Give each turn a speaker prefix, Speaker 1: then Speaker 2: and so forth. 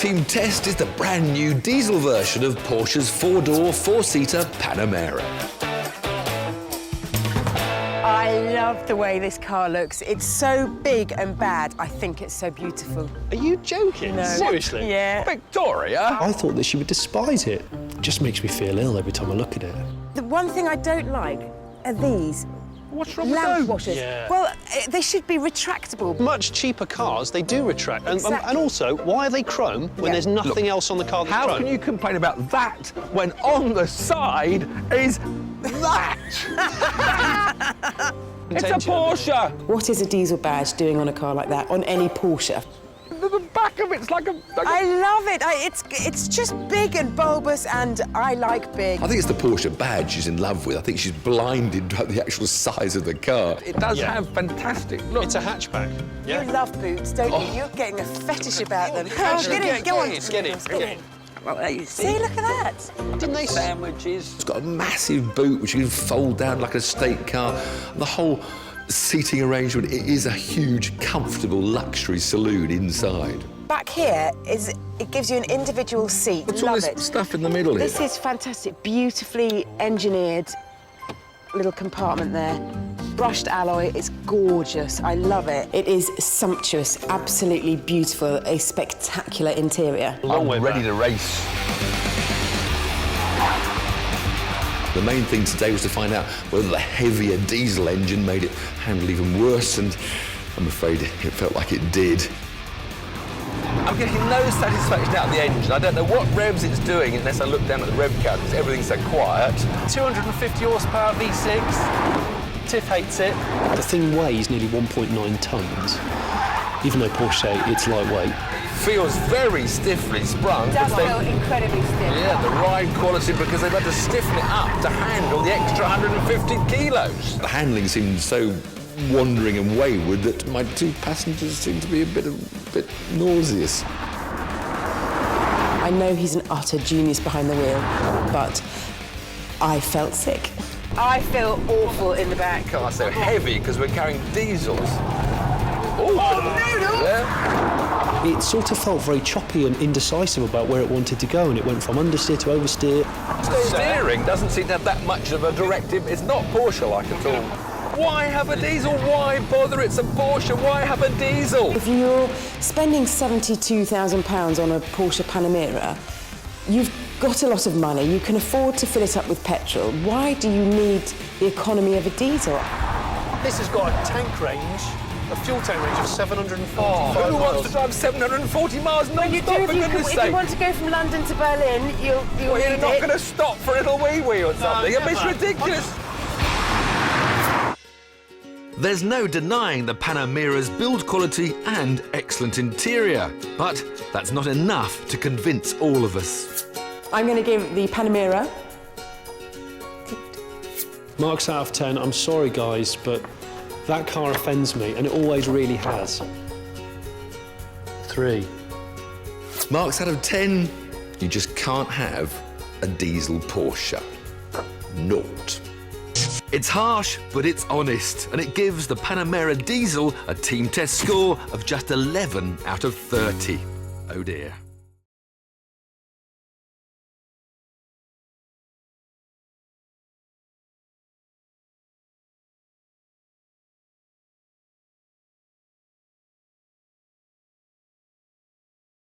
Speaker 1: team test is the brand new diesel version of Porsche's four-door, four-seater Panamera.
Speaker 2: I love the way this car looks. It's so big and bad. I think it's so beautiful.
Speaker 3: Are you joking?
Speaker 2: No.
Speaker 3: Seriously?
Speaker 2: Yeah.
Speaker 1: Victoria?
Speaker 3: I thought that she would despise it. It just makes me feel ill every time I look at it.
Speaker 2: The one thing I don't like are these.
Speaker 1: What's wrong with
Speaker 2: lamp
Speaker 1: those?
Speaker 2: washers.
Speaker 3: Yeah.
Speaker 2: Well, they should be retractable.
Speaker 3: Much cheaper cars, they do retract.
Speaker 2: Exactly.
Speaker 3: And also, why are they chrome when
Speaker 2: Yeah.
Speaker 3: there's nothing else on the car that's
Speaker 1: How
Speaker 3: chrome?
Speaker 1: can you complain about that when on the side is that? It's a Porsche!
Speaker 2: What is a diesel badge doing on a car like that, on any Porsche?
Speaker 1: The back of it's like a...
Speaker 2: I love it. It's just big and bulbous, and I like big.
Speaker 1: I think it's the Porsche badge she's in love with. I think she's blinded by the actual size of the car. It does
Speaker 3: Yeah.
Speaker 1: have fantastic look.
Speaker 3: It's a hatchback. Yeah.
Speaker 2: You love boots, don't you? You're getting a fetish about them.
Speaker 1: Get in,
Speaker 2: go on.
Speaker 3: Get in.
Speaker 1: Well, there you
Speaker 2: See, look at that.
Speaker 3: Didn't they
Speaker 1: sandwiches. It's got a massive boot which you can fold down like a state car. The whole seating arrangement, it is a huge, comfortable luxury saloon inside.
Speaker 2: Back here it gives you an individual seat.
Speaker 1: What's all
Speaker 2: Love
Speaker 1: this
Speaker 2: it.
Speaker 1: stuff in the middle here?
Speaker 2: This is fantastic, beautifully engineered little compartment there. Brushed alloy, it's gorgeous. I love it. It is sumptuous, absolutely beautiful, a spectacular interior.
Speaker 1: I'm ready to race. The main thing today was to find out whether the heavier diesel engine made it handle even worse, and I'm afraid it felt like it did. I'm getting no satisfaction out of the engine. I don't know what revs it's doing unless I look down at the rev count, because everything's so quiet.
Speaker 3: 250 horsepower V6. Tiff hates it. The thing weighs nearly 1.9 tonnes. Even though Porsche, it's lightweight.
Speaker 1: Feels very stiffly sprung.
Speaker 2: It does
Speaker 1: because
Speaker 2: feel incredibly stiff.
Speaker 1: Yeah, the ride quality, because they've had to stiffen it up to handle the extra 150 kilos. The handling seemed so wandering and wayward that my two passengers seemed to be a bit nauseous.
Speaker 2: I know he's an utter genius behind the wheel, but I felt sick. I feel awful in the back.
Speaker 1: Car's so heavy because we're carrying diesels. Oh, yeah.
Speaker 3: It sort of felt very choppy and indecisive about where it wanted to go, and it went from understeer to oversteer.
Speaker 1: Steering doesn't seem to have that much of a directive. It's not Porsche-like at all. Why have a diesel? Why bother? It's a Porsche. Why have a diesel?
Speaker 2: If you're spending £72,000 on a Porsche Panamera, you've got a lot of money, you can afford to fill it up with petrol. Why do you need the economy of a diesel?
Speaker 3: This has got a tank range, a fuel tank range of 740
Speaker 1: Who wants to drive 740 miles non-stop, for goodness
Speaker 2: If
Speaker 1: sake?
Speaker 2: you want to go from London to Berlin, you'll
Speaker 1: Well, you're
Speaker 2: need
Speaker 1: not
Speaker 2: it.
Speaker 1: going to stop for a little wee-wee or something.
Speaker 3: never.
Speaker 1: It's ridiculous. There's no denying the Panamera's build quality and excellent interior, but that's not enough to convince all of us.
Speaker 2: I'm going to give the Panamera...
Speaker 3: Marks out of 10. I'm sorry, guys, but that car offends me, and it always really has. 3.
Speaker 1: Marks out of 10, you just can't have a diesel Porsche. Naught. It's harsh, but it's honest, and it gives the Panamera diesel a team test score of just 11 out of 30. Oh dear.